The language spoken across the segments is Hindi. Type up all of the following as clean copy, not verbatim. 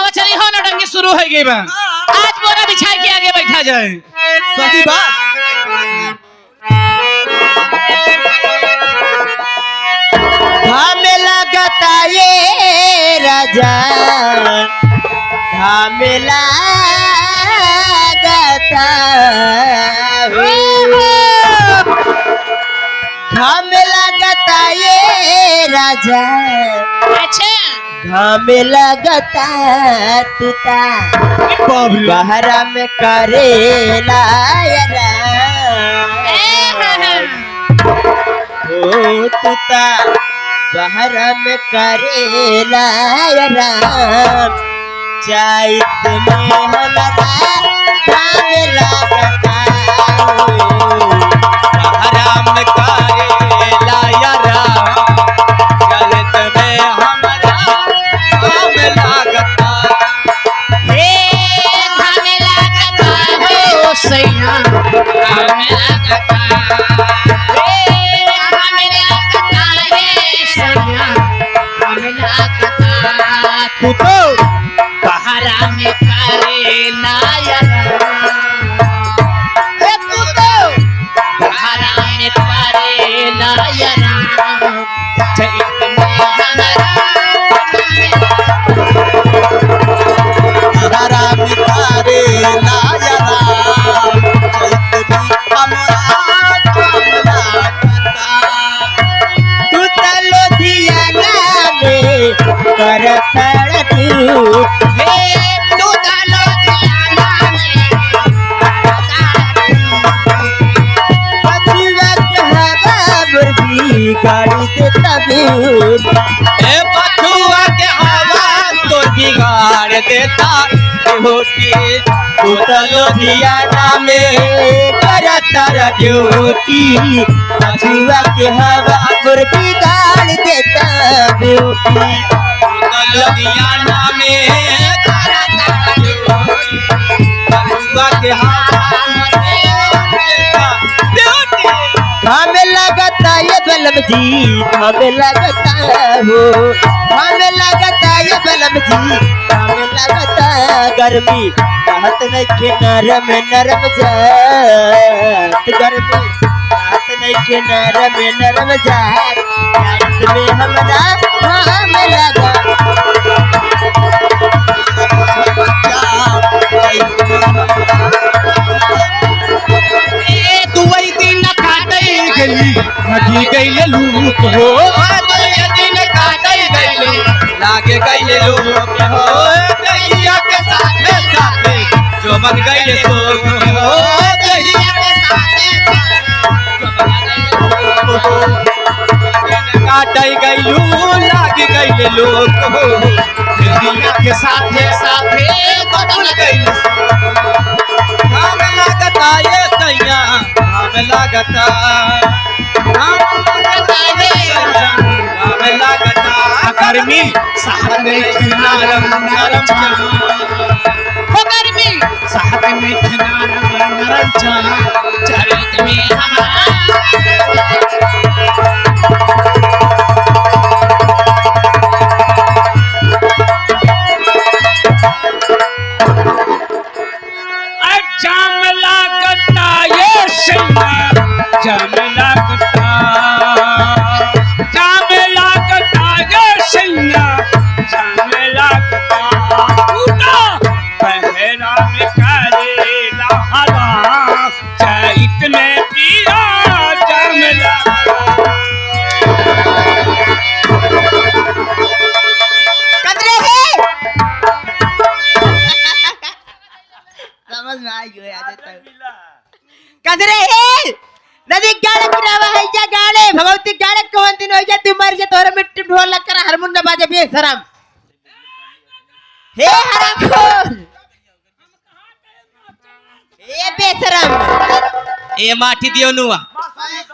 हवा चली हो नौटंकी शुरू हो गई बा। आज बोरा बिछा के आगे बैठा जाए। सही बात। हमें लगता ये राजा हमें लगता हमें लगता ये राजा अच्छा हमें लगता तुता बहरा में करेला ओ तुता बहरा में करेला राम चैत में हमारा हमें लगता बहरा में करेला राम चैत में हमारा हमें लगता हे हमें लगता हो सैया हमें लगता हे हमें लगता है सैया हमें लगता तू तो बहरा में करेला तू तो बहरा में करेला चैत में हमारा बहरा में करेला राम चैत में हमारा हमें लगता तू तलो दिया में करता तू हे तू डालो दिया में पतिया कहवा मुर्गी गाड़ी देता दूर ए पछुआ के हवा तो बिगाड़ देता होती तलो दिया में करता ड्यूटी पछुआ के हवा मुर्गी गाड़ी देता ब्यूटी लुधियाना में पछुआ के हमें लगता ये बलम जी हमें लगता हो हमें लगता ये बलम जी हमें लगता गर्मी राहत नहीं के नरम नरम जात गर्मी राहत नहीं के नरम जात रात में हमरा हमें लगा दुई दिन काटई गई नदी गईले लूप हो दिन काटई गई लागे गईले लूप हो दहिया के साथे साथे जो बन गईले सोप हो दहिया के साथे काटई गईलू लागे गईले लूप हो दहिया के साथे साथे बदल गईले हमें लगता ये सैया हमें लगता हमें लगता गर्मी साहब ने नरम नरम हो गर्मी साहब ने नरम नरम चरित में हमारा जाम लागता ये सैया जाम लागता ये सैया जाम लागता टूटा पहरा में करेला हवा चैत में पिया जाम लागता कदरे है समझ में आ गया कदरे है नदी गाड़े किरावा है जा गाड़े भगवती गाड़े कौन दिन हो जा तू मर जा तोरे मिट्टी ढोल लग कर हारमोन दबा दे बेशरम हे हरामखोर ए बेशरम ए माठी दियो नुआ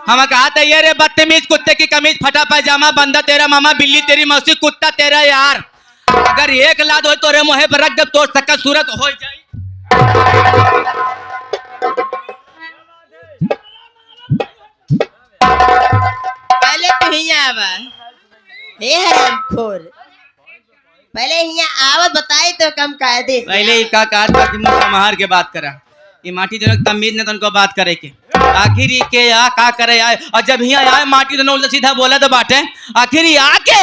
हम कहा था ये रे बदतमीज कुत्ते की कमीज फटा पैजामा बंदा तेरा मामा बिल्ली तेरी मौसी कुत्ता तेरा यार अगर एक लाद हो तो रे मोहे पर रख दे तो सकल सूरत हो जाए पहले तू ही आवा हे हरामखोर पहले यहाँ आवत बताई तो कम कायदे से। पहले ही का काट का मुंह संभार के बात करा। ये माटी जनक तमीज ने तनको बात करे के आखिर ये के आ का करे आए और जब यहाँ आए माटी दोनों उल्टा सीधा बोला तो बाटे आखिर ये आके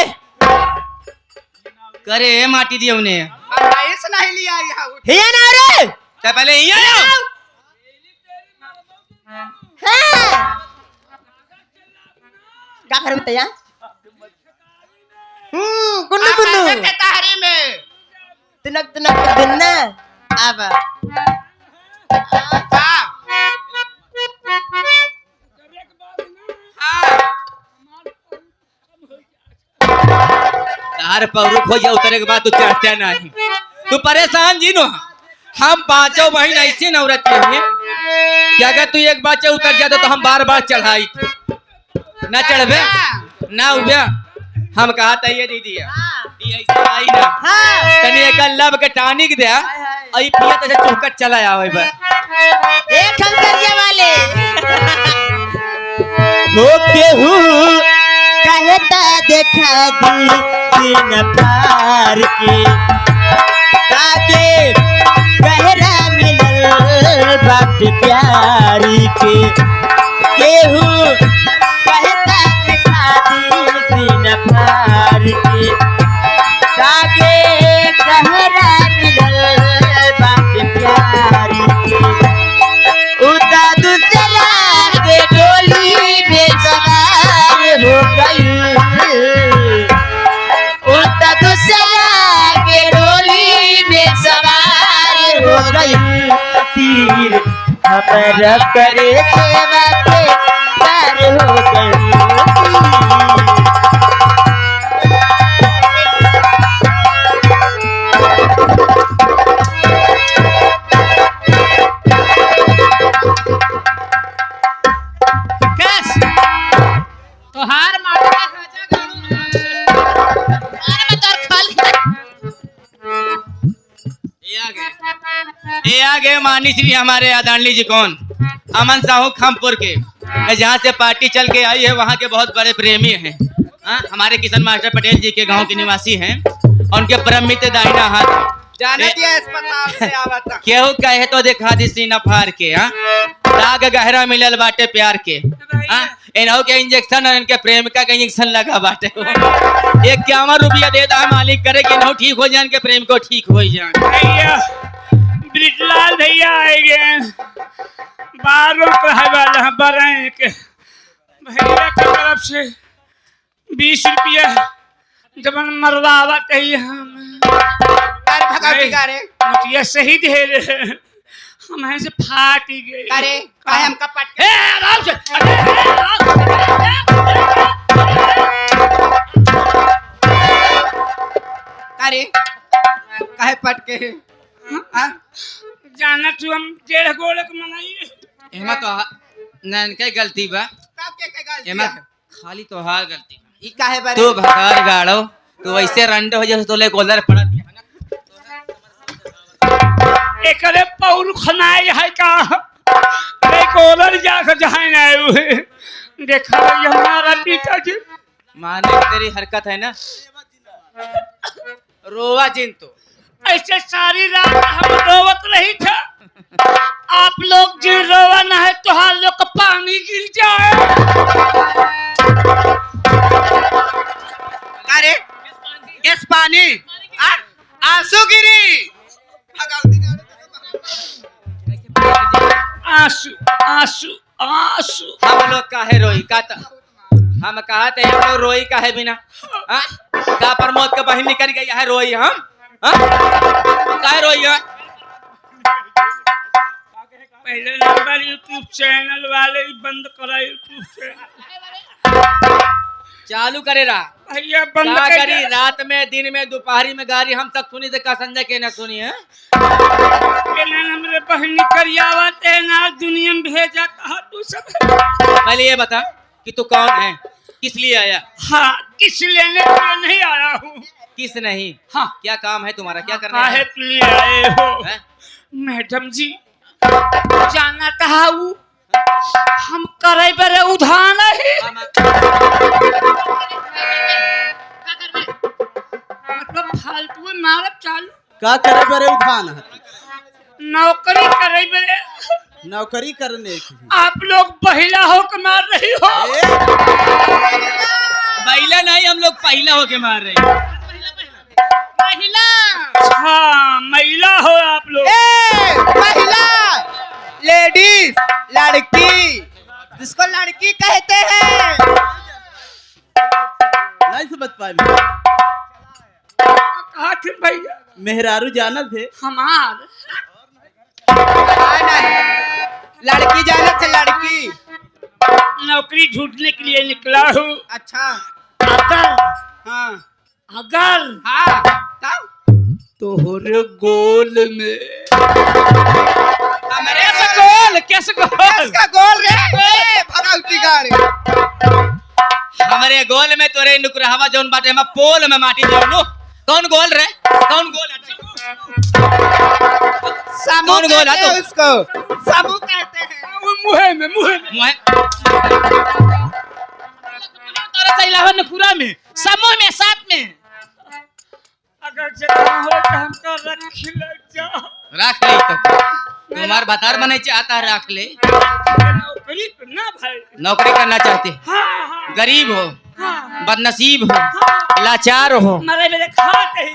करे ए माटी दियो ने ऐसा नहीं लिया यहाँ हिया ना रे चाहे पहले यहाँ आया हाँ क्या कर बताया कुन्नू कुन्नू ताहरी में तिनक तिनक कर दिन ना अब तार पौरुख हो जाए उतरे के बाद तू चढ़ते नहीं तू परेशान जी नो हम पांचों बहन ऐसी नौरत हैं कि अगर तू एक बार उतर जाते तो हम बार बार चढ़ाई ना चढ़बे ना उबे हम कहा था ये दीदी ऐसे आई ना तनी एक लब के टानिक दे आई पिया तो चौकट चला आवे बस एक हम करिए वाले हो केहू कहता देखा दी दिन पार के ताके गहरा मिलल बात प्यारी के केहू कहता देखा दी दिन पार के ताके गहरा मिलल बात प्यारी के उदा दूसरा के डोली में सवार हो गई उदा दूसरा के डोली में सवार हो गई तीर हमारा करे सेवा के पार हो गई तोहार माटी का खाजा गाड़ू अरे मैं तोर खाली ये आगे मानी श्री हमारे आदरणीय जी कौन अमन साहू खमपुर के जहाँ से पार्टी चल के आई है वहाँ के बहुत बड़े प्रेमी हैं हमारे किशन मास्टर पटेल जी के गांव के निवासी हैं और उनके परम मित्र दाहिना हाथ जाने दिया अस्पताल से आवता केहू कहे तो देखा दी सीना फाड़ के दाग गहरा मिलल बाटे प्यार के इन्हों के इंजेक्शन और इनके प्रेमिका के इंजेक्शन लगा बाटे 51 रुपया दे दा मालिक करे कि इन्हों ठीक हो जाए इनके प्रेम को ठीक हो जाए भैया ब्रिजलाल भैया आएंगे बारों वाला बैंक भैया की तरफ से 20 रुपया जब मरवावा चाहिए हम अरे भगाती का रे मुझे सही दे रहे हम ऐसे फाट ही गए अरे काय हम कपट ए आराम से अरे काहे पट के हां जाना तू हम 1.5 गोलक मनाइए एमा तो नन के गलती बा कब के गलती एमा खाली तोहार गलती बा ई काहे बारे तू भगार गाड़ो तू ऐसे रंडो हो जैसे तोले गोलर पड़त एकरे पौर खनाई है का रे कोलर जाकर जहां ना आए देखा ये हमारा बेटा जी माने की तेरी हरकत है ना रोवा जिन तो ऐसे सारी रात हम रोवत रही था आप लोग जिन रोवा ना है तो हाल लोग का पानी गिर जाए अरे किस पानी आंसू गिरी भगाती का आंसू आंसू आंसू हम लोग काहे रोई का हम कहा थे हम लोग रोई काहे बिना का प्रमोद का बहन निकल गई है रोई हम काहे रोई है पहले नंबर यूट्यूब चैनल वाले ही बंद करा यूट्यूब चैनल चालू करे रहा भैया बंद क्या कर करी रात में दिन में दोपहरी में गाड़ी हम तक सुनी तो का संजय के ना सुनी है हमरे बहन करियावा ते ना दुनिया में भेजा कहा तू सब पहले ये बता कि तू कौन है किस लिए आया हाँ किस लेने के लिए नहीं आया हूँ किस नहीं हाँ क्या काम है तुम्हारा क्या करना काहे है के लिए आए हो हैं? मैडम जी जाना था हम करे बरे उधान है मतलब फालतू में मारब चालू का करे बरे उठान नौकरी करे बड़े नौकरी करने की आप लोग महिला हो के मार रही हो महिला नहीं, हम लोग पहला होके मार रहे हैं। महिला हाँ महिला हो आप लोग महिला लेडीज लड़की जिसको लड़की कहते हैं। नहीं समझ पाए मैं। कहा थे भैया मेहरारू जानत है हमार लड़की जानत है लड़की। नौकरी ढूंढने के लिए निकला हूँ। अच्छा अगर हाँ अगर हाँ तब तोहरे गोल में कैसे गोल इसका गोल रे भगवती गाड़ी। हमारे गोल में तोरे नुकरहवा जौन बाटे हम पोल में माटी जौनु कौन गोल रे कौन गोल समूह कौन गोल है कहते हैं तो? उसको समूह कहते हैं। वो मुहे में मुहे तोरा चैलावा नखुरा में समूह में साथ में अगर जगह हो तो हमको रख ले जा रख ले तो तुम्हार भतार बने चाहता है रख ले। नौकरी तो ना भाई नौकरी करना चाहते हाँ हाँ गरीब हो हाँ बदनसीब हो लाचार हो मरे मेरे खाते ही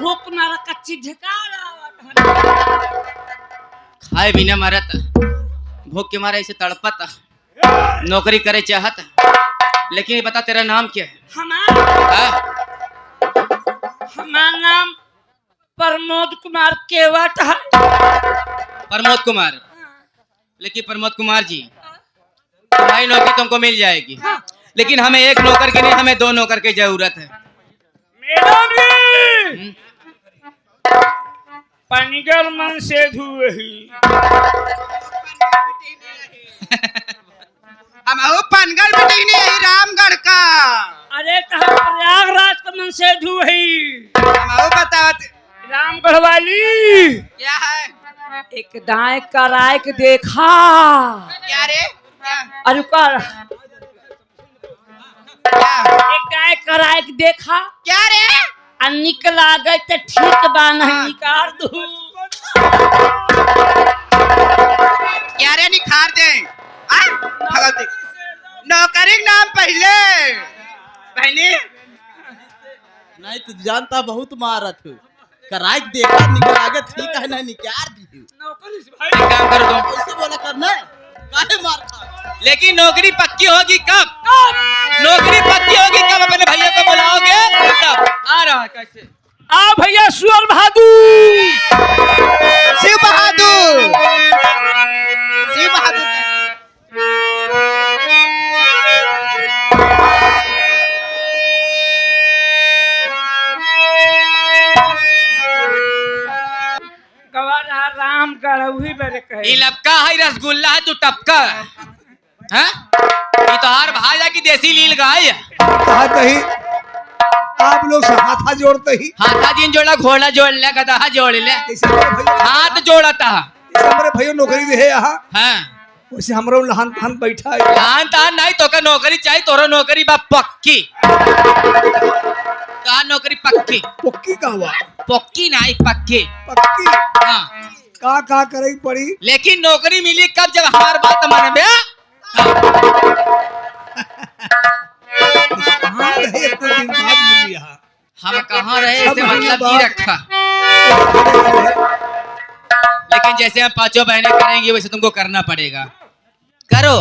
भूख मारा कच्ची ढकार खाए बिना मरत भूख के मारे ऐसे तड़पत नौकरी करे चाहत लेकिन ये बता तेरा नाम क्या है? हाँ? हमारा नाम प्रमोद कुमार केवट है। प्रमोद कुमार लेकिन प्रमोद कुमार जी तुम्हारी नौकरी तुमको मिल जाएगी लेकिन हमें एक नौकर की नहीं हमें दो नौकर की जरूरत है। मेरा भी पनिगर मन से धुए हम पनगढ़ में नहीं है रामगढ़ का। अरे कहा प्रयागराज का मन से धुए हम बतावत रामगढ़ वाली क्या है एक दाएं कराए के देखा क्या रे क्या अरे कर क्या एक गाय कराए के देखा क्या रे आ निकला गए तो ठीक बा नहीं निकाल दू क्या रे निखार दे आ भगवती नौकरी के नाम पहले पहले नहीं तो जानता बहुत मारत हो कराई देखा निकल आगे ठीक है ना निकाल दी नौकरी से एक काम करो तुम कैसे बोला करना काहे मार खा लेकिन नौकरी पक्की होगी कब नौकरी पक्की होगी कब अपने भैया को बुलाओगे तब आ रहा है कैसे आ भैया सुअर बहादुर शिव बहादुर शिव बहादुर गवारा राम गढ़वी मेरे कहे ये लपका है रसगुल्ला है तू टपका है ये तो हर भाजा की देसी लील गाय है कहा कहीं आप लोग से हाथा जोड़ते ही हाथा दिन जोड़ा घोड़ा जोड़ ले गधा जोड़ ले जैसे हमारे भैया हाथ जोड़ता है जैसे हमारे भैया नौकरी दे है यहाँ हाँ वैसे हमारा लहान थान बैठा है धान तान नहीं तो का नौकरी चाहिए तोरा नौकरी बा पक्की का नौकरी पक्की पक्की का हुआ पक्की नहीं पक्की पक्की हाँ का करे पड़ी लेकिन नौकरी मिली कब जब हमार बात मानबे हाँ रहे इतने दिन बाद मिली यहाँ हम कहाँ रहे सब इसे बढ़िया मतलब नहीं बात। रखा लेकिन जैसे हम पांचों बहनें करेंगी वैसे तुमको करना पड़ेगा करो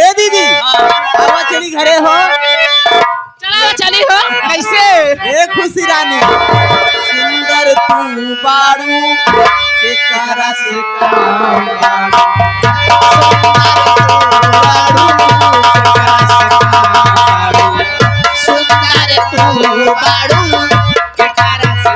ए दीदी आवा चली घरे हो चला चली हो कैसे ए खुशी रानी सुंदर तू बाड़ू के कारा से काम बाड़ू सुंदर तू बाड़ू के कारा से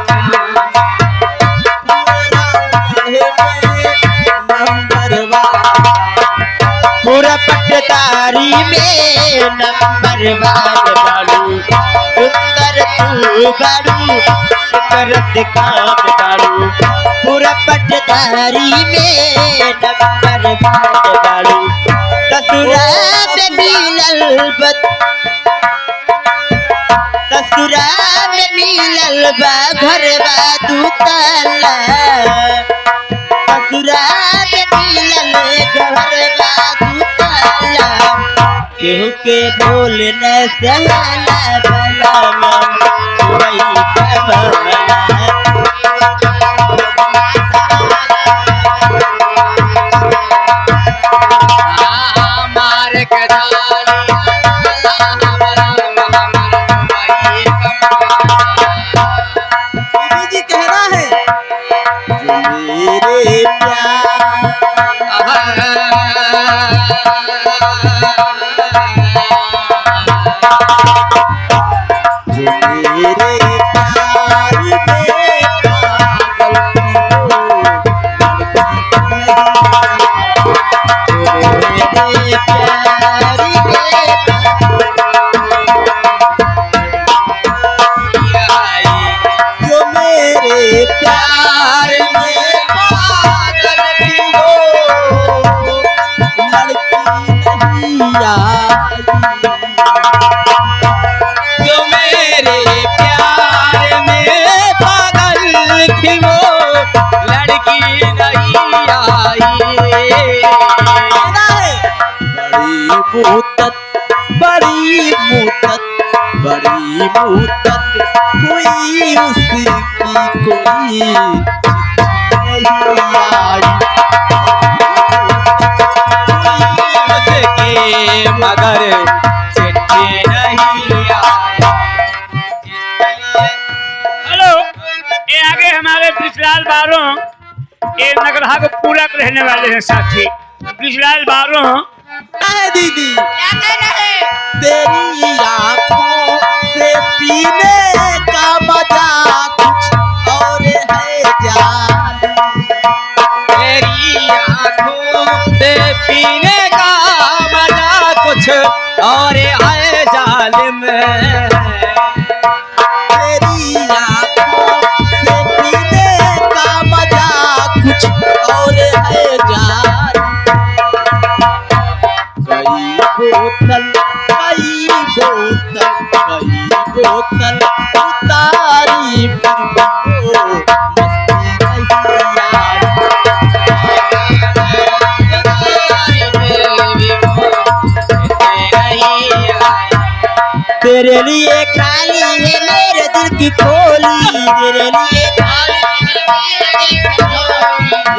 पूरा पट्टेदारी में नंबर वन बाड़ू सुंदर तू बाड़ू करत काम बाड़ू पूरा पट्टेदारी में नंबर वन बाड़ू ससुराल में मिलल ससुरा में मिलल बा घरवा दूतला ससुरा में मिलल घरवा दूतला केहू के बोल न सहला बला वही कबला मार के बीबी जी कहना है जो मेरे प्यार जो मेरे प्यार में पागल थी वो लड़की नहीं। जो मेरे प्यार में जो मेरे प्यार में पागल थी वो लड़की नहीं आई। जो मेरे प्यार में पागल थी वो लड़की नहीं आई। बड़ी मुद्दत बड़ी मुद्दत हुई उसकी कोई नहीं आई। उसके मगर चिट्ठी नहीं आई। हेलो, ये आगे हमारे ब्रिजलाल बारों ये नगरहा को पूरा रहने वाले हैं साथी। ब्रिजलाल बारों अरे दीदी क्या कहना है? तेरी आंखों से पीने का मजा कुछ और है जान। तेरी आंखों से पीने का मजा कुछ और आए जालिम। तेरी आंखों से पीने का मजा कुछ और है जान। कई बोतल उतारी फिर भी वो मस्ती नहीं आई। तेरे लिए खाली है मेरे दिल की खोली तेरे लिए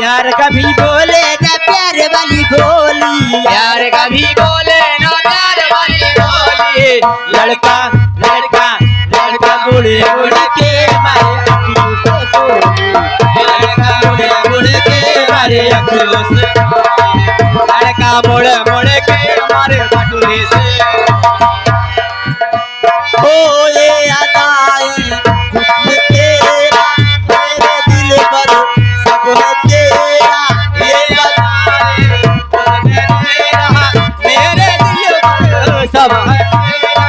यार कभी बोले ना प्यार वाली बोली यार कभी बोले ना प्यार वाली बोली। लड़का लड़का लड़का मुड़े मुड़ के मारे अखियों से बोली लड़का मुड़ मुड़ के हमारे अखियों से लड़का मुड़ मुड़ के हमारे बटुरे से हो ये अदाएं हुस्न तेरा मेरे दिल पर सब है तेरा। ये अदाएं मेरे दिल पर सब है तेरा।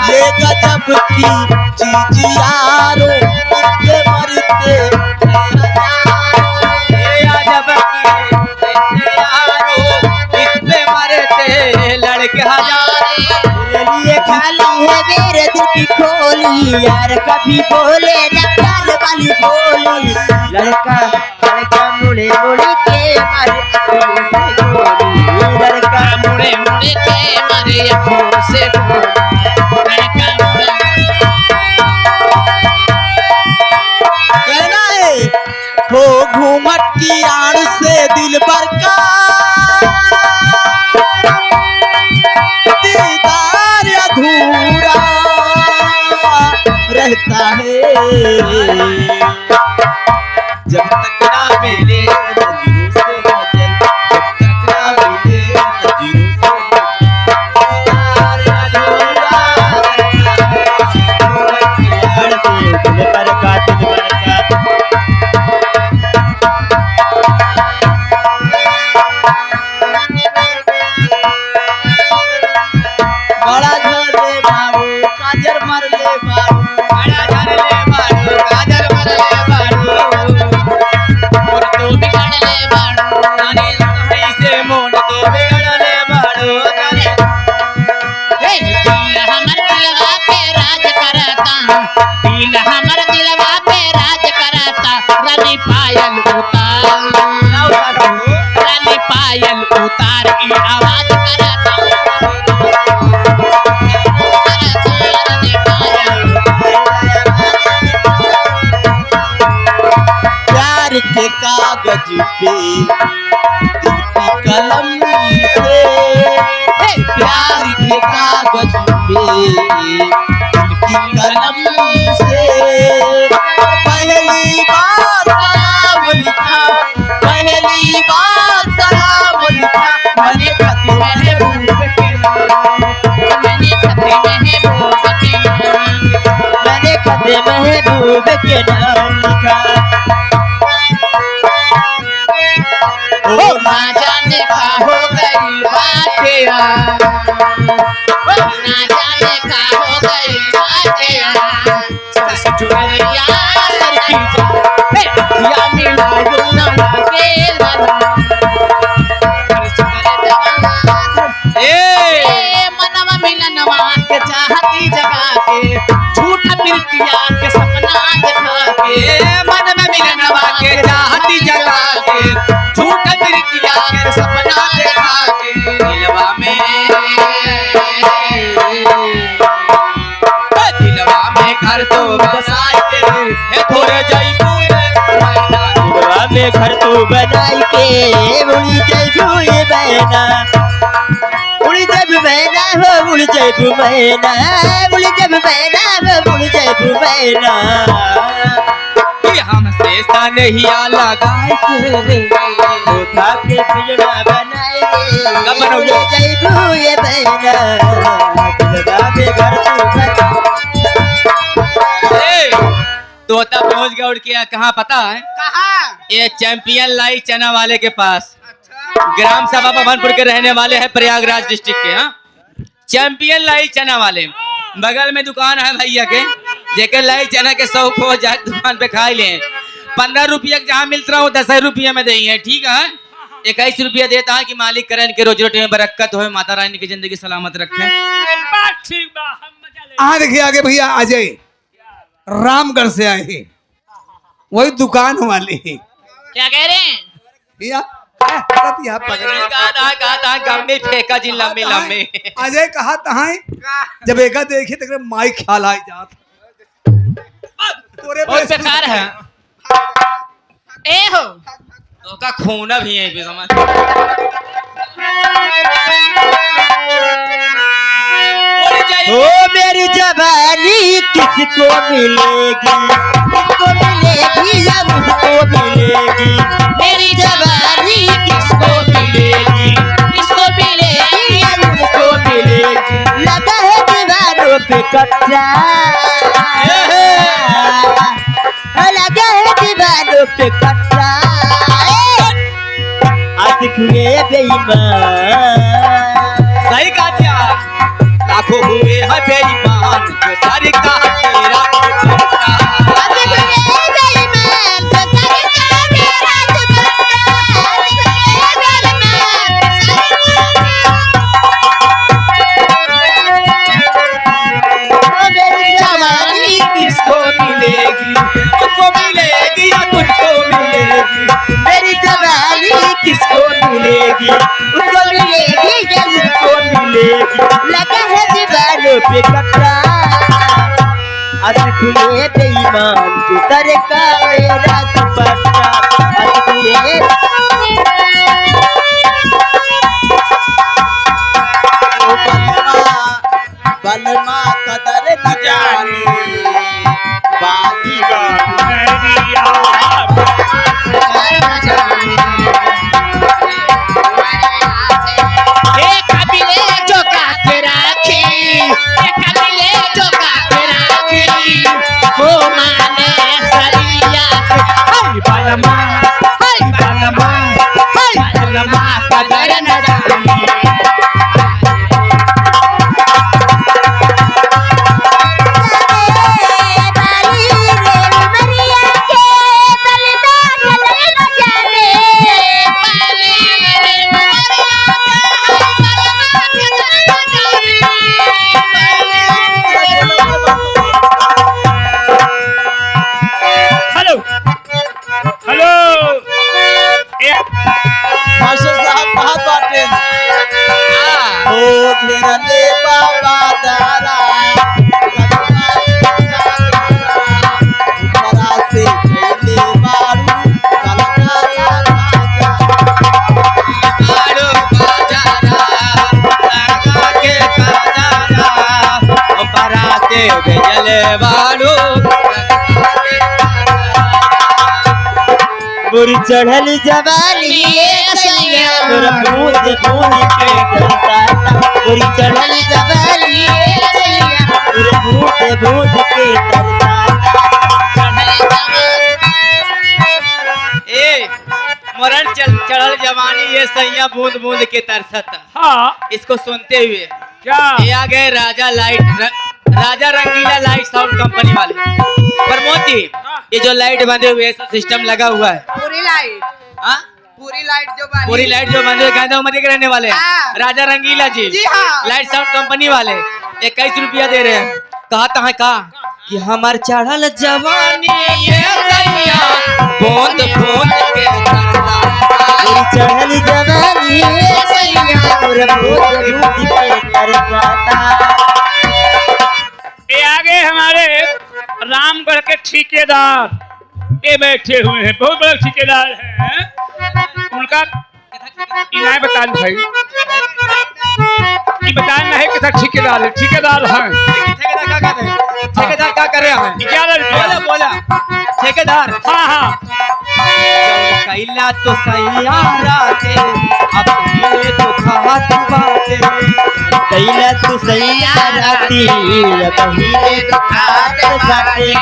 ये गजब की चीज यारो इसके मरते हैं हजारों। ये अजब की यारो इस पे मरते लड़के हजारों। तेरे लिए खाली है मेरे दिल की खोली यार कभी बोले ना प्यार वाली बोली लड़का लड़का मुड़े मुड़ के मारे अखियों से बोली लड़का मुड़े मुड़े के मारे अखियों से लड़का मुड़े कहना है हो घूमट की आड़ से दिल भर का दीदार अधूरा रहता है। जब तक ना मिले नजरों से नजर जब तक ना मिले नजरों से नजर दीदार अधूरा रहता है। दिल पर का दिल पर का बड़ा घर ले बाबू काजर मर ले बाबू बड़ा धर ले बाड़ू गाजर मर ले बाड़ू और तू भी रानी पायल उतार की आवाज करता रानी पायल प्यार के कागज पे दिल की कलम से, प्यार के कागज पे दिल की कलम से पहली बार सलाम लिखा, पहली बार सलाम लिखा मैंने खत महबूब के नाम, मैंने खत महबूब के नाम, मैंने खत महबूब के नाम लिखा। ओ ना जाने का हो गई बातें ना जाने का हो गई बातें यार की या मिला ना लगे मनवा मिलनवा के चाहती जगा के झूठ प्रीतिया के सपना देखा के मन में मिलनवा के चाहती जगा के झूठ प्रीतिया के सपना देखा के दिलवा में घर तो बसाए के हे थोड़े जाइबू दिलवा में घर तू बनाई के उड़ी जैबू ये बहना, उड़ी जब बहना हो उड़ी जैबू बहना, उड़ी जब बहना हो उड़ी जैबू बहना। कि हमसे सनहिया लगाए के उठा के पिजड़ा बनाएंगे कब बनोगे? उड़ी जैबू ये बहना, दिलवा में घर तू बना। तोता पहुंच गया उड़ के कहाँ पता है? कहाँ ये चैंपियन लाई चना वाले के पास, ग्राम सभा भवनपुर के रहने वाले हैं प्रयागराज डिस्ट्रिक्ट के। हाँ, चैंपियन लाई चना वाले, बगल में दुकान है भैया के, जेकर लाई चना के 100 खो जाए दुकान पे खाई ले। 15 रुपया जहाँ मिलता रहा 10 रुपया में दही है, ठीक है। 21 रुपया देता है कि मालिक करण के रोजी रोटी में बरकत हो, माता रानी की जिंदगी सलामत रखे। बात ठीक बा, हम मजा ले। आ देखिए आगे भैया अजय रामगढ़ से आए हैं, वही दुकान वाले हैं क्या कह रहे हैं? भैया। यहाँ गम्मी फेंका जी लम्बे लम्बे। अजय कहा तहाँ जब एका देखे तो माई ख्याल आई जात तोरे बहुत बेकार है। ए हो तो का खूना भी है समझ। ओ मेरी जवानी किसको मिलेगी, किसको मिलेगी या मुझको मिलेगी, मेरी जवानी किसको मिलेगी, किसको मिलेगी या मुझको मिलेगी। लगा है दीवारों पे कच्चा, लगा है दीवारों पे कच्चा, आशिक हुए बेईमान। सही कहा क्या? लाखों हुए हैं बेईमान जो सारे का तेरा करता। आशिक हुए बेईमान जो सारे का तेरा करता, आशिक हुए बेईमान ओ मेरी जवानी किसको मिलेगी, उसको मिलेगी या तुझको मिलेगी। मेरी जवानी किसको मिलेगी, उसको मिलेगी या मुझको मिलेगी। लगा है दीवारों पे कटरा, आशिक हुए बेईमान जो सर का मेरा दुपट्टा, आशिक हुए ओ बलमा कदर न जाने बागी कबीले जो काके राखी, कबीले जो काके राखी, वो माने सरिया। हाय बालमा, हाय बालमा। बालो बुरी चढ़ल जवानी ये सैया तोरा बूंद बूंद के तरसाता बुरी चढ़ल जवानी ये सैया तोरा बूंद बूंद के तरसाता ए मरण चढ़ल जवानी ये सैया बूंद बूंद के तरसता। हाँ इसको सुनते हुए क्या ये आ गए राजा रंगीला लाइट साउंड कंपनी वाले। प्रमोद जी ये जो लाइट बंधे हुए सिस्टम लगा हुआ है पूरी लाइट हाँ? पूरी लाइट जो बनी पूरी लाइट जो बंधे गांधा उमरी के रहने वाले हैं हाँ। राजा रंगीला जी जी हाँ। लाइट साउंड कंपनी वाले 21 रुपया दे रहे हैं। कहता है का कि हमार चढ़ल जवानी ये सैया बूंद बूंद के तरसता। बुरी चढ़ल जवानी ये सैया तोरा बूंद बूंद के तरसाता ये आगे हमारे रामगढ़ के ठेकेदार ये बैठे हुए हैं बहुत बड़े ठेकेदार हैं उनका इनाम बतान भाई ये बताना है कि ठेकेदार है ठेकेदार हैं ठेकेदार क्या कर रहे हैं 11 रुपया बोला ठेकेदार हाँ हाँ कैला तो सैया राते अपने तो खात बाते कैला तू सैया राती पहिले दुखात बाटे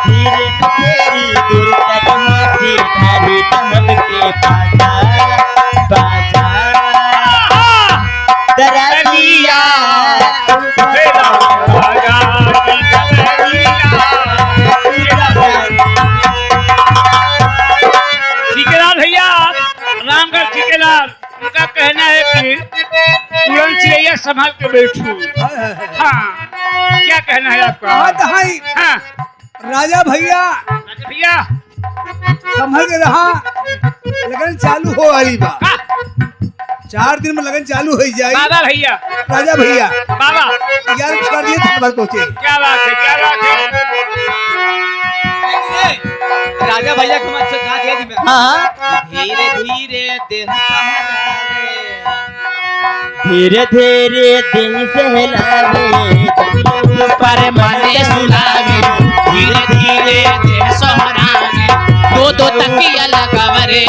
धीरे न फेरी दूर तक माटी धारी हमके पाता बाजा दरदिया ठेकेदार भैया रामगढ़ ठेकेदार उनका कहना है कि उड़न चिड़ैया संभाल के बैठू हाँ क्या कहना है आपका बात है हाँ राजा भैया राजा भैया संभल के रहा लगन चालू हो वाली बा हाँ, 4 दिन में लगन चालू हो जाए बाबा भैया राजा भैया बाबा 11 बज कर दिए धन्यवाद पहुंचे क्या बात है क्या बात है राजा भैया को मत कहा दे दी मैं हाँ धीरे धीरे देह सहारे धीरे धीरे दिल सहलावे पर मने सुलावे धीरे धीरे देह सोहरावे दो तकिया लगावरे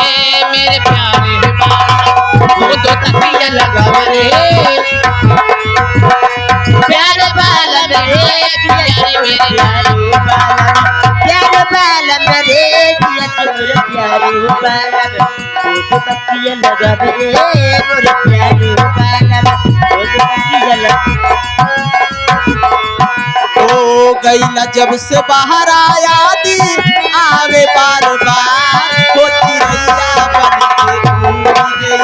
मेरे प्यारे बाबा दो तकिया लगावरे प्यारे बाला रे प्यारे मेरे प्यार बालम रे दिया तोर प्यारो बालम तो तकिया लगावे मोर प्यारो बालम तो तकिया हो गईला जब से बाहर आया दी आवे बार बार होती रैया बन के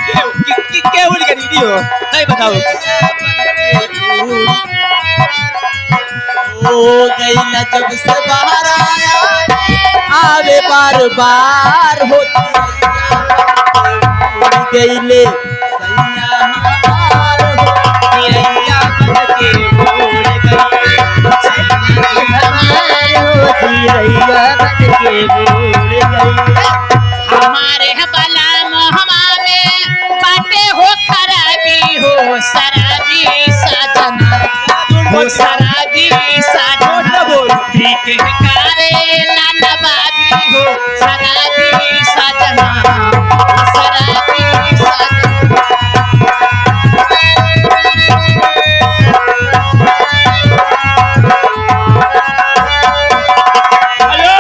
गईली के उड़ गई दीदी हो सही बताओ हो गईला जब से बाहर आया आवे बार बार होती रैया गईले सैया हमार होती रैया बन के उड़ गई रैया बन के बोल गई हमारे बाला मोहमा में बाटे हो खराबी हो शराबी साजना हो शराबी साजना ठीक है कारे लाना बाबी हो शराबी साजना शराबी साजना हेलो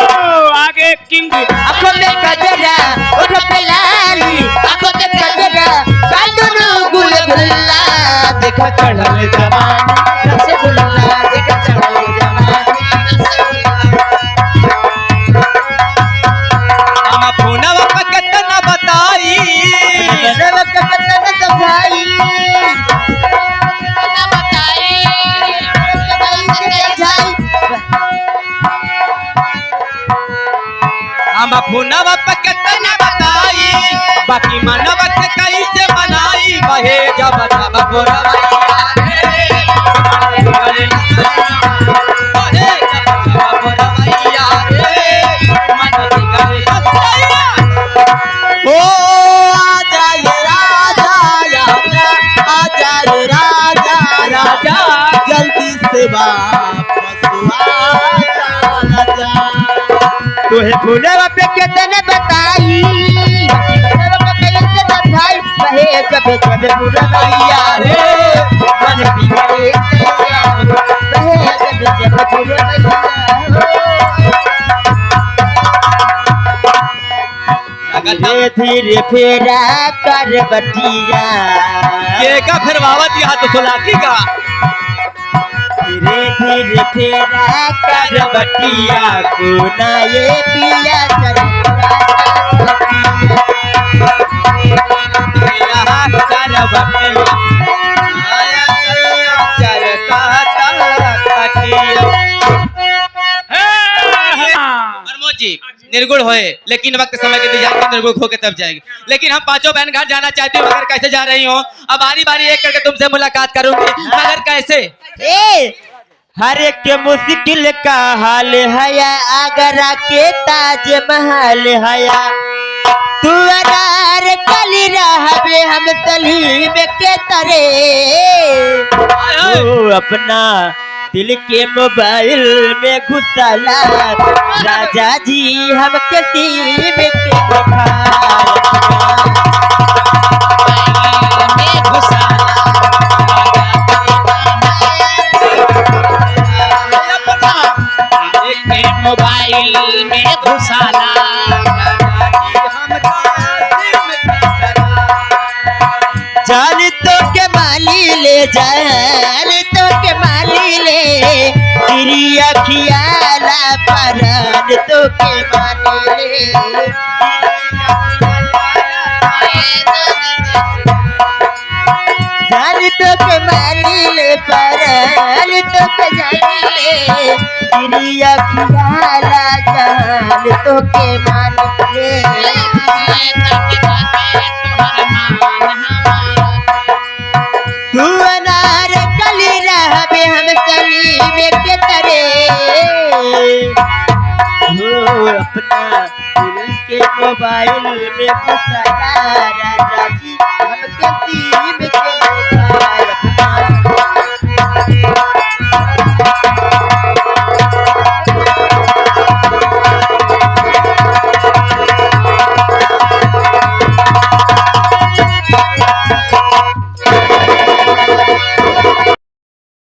आगे किंग आंखों में गजरा ओठों पे लाली आंखों में गजरा कांदूनु गुलगुल्ला देखो चढ़ल जवानी रसगुल्ला देखो चढ़ल जवानी हम फोनवा पर कितना बताई रसगुल्ला कपतन सफाई ना बताई हम फोनवा पर कितना बताई बाकी मनवा के कैसे बनाई बहे जब जब बोरवैया रे बहे जब जब बोरवैया रे मन दिगरे रसैया ओ आजा ये राजा आजा आजा ये राजा राजा जल्दी से वापस तोहे फूलवा पे कितने बताई फूलवा पे कैसे समझाई कहे जब जब फूलवैया रे मन बिगड़े कहे जब जब फूलवैया धीरे धीरे फेरा कर बटिया ये का फिर बाबा जी हाथ सुलाती का धीरे धीरे फेरा कर बटिया कोना ये पिया प्रमोद जी निर्गुण होए लेकिन वक्त समय के डिजाइन के निर्गुण होके तब जाएगी। लेकिन हम पांचों बहन घर जाना चाहती हूँ मगर कैसे जा रही हूँ? अब बारी बारी एक करके तुमसे मुलाकात करूंगी मगर कैसे? हर एक मुश्किल का हाल है आगरा के ताजमहल है तू अनार कली रहबे हम सलीम के तरे तू अपना दिल के मोबाइल में घुसला राजा जी हम किसी में के मोबाइल में घुसाना जान तो के माली ले जान तो के माली ले तेरी अखियाला परन तो के माली ले जान तो के माली ले परन तो के जानी ले तेरी अखियाला जान तो के माली ले तू अनार कली रहबे हम सलीम के तरे हो अपना दिल के मोबाइल में घुसला राजा जी हम किसी में के